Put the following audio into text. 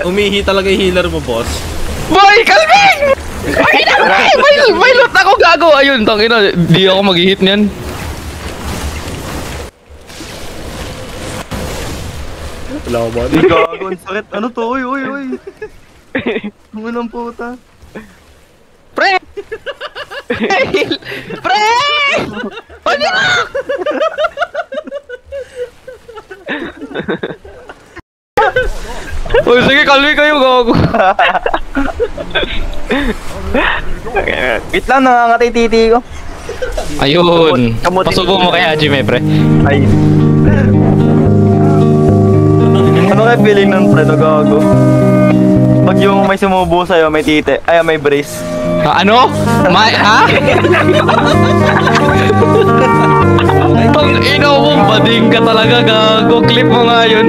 Umihi talaga yung healer mo, boss. Boy, kalming! May loot ako gago. Ayun, tangina. Di ako mag-hit niyan. Wala ko ba? Gago, ang sakit. Ano to? Uy. Munang puta. Pre! Pre! Ano na? Uy, sige, kalmi kayo, gago. Wait lang, nangangatay titi ko. Ayun. Pasubo mo kay Hajime, pre. Ay. Ano kaya feeling nun, pre? Gago. Pag yung may sumubo sa'yo, may titi. Ay, may brace. Ano? Ha? Tang ina mo, bading ka talaga, gago. Clip mo nga yun.